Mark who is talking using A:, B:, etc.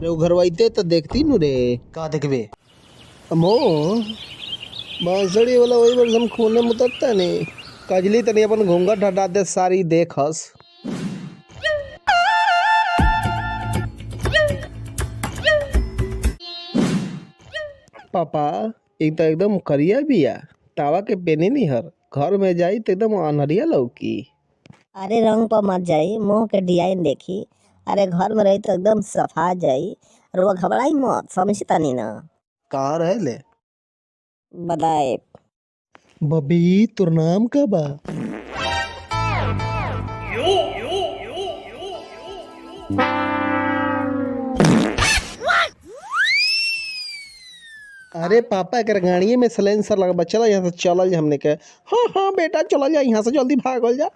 A: अरे वो घरवाइते तो देखती नु रे।
B: का देखबे?
A: अमो बांसुरी वाला वही बार हम खूने मुतरता नहीं। कजली तनी अपन घूंघट हटा दे सारी देखस। पापा एक तो एकदम करिया बिया, तावा के पेनी नहीं हर, घर में जाई तो एकदम अनहरिया लौकी।
C: अरे रंग पर मत जाई, मुंह के डिजाइन देखी। अरे घर में रही तो एकदम सफा जाई। और वो घबराई मत, समझता नहीं ना।
A: कहाँ रहे ले?
C: बताए।
A: बबी तोर नाम का बा? अरे पापा कर गाड़िए में सिलेंसर लगा, चला यहाँ से चलल जा हमने के। हाँ हाँ बेटा चला जा यहाँ से, जल्दी भागल जा।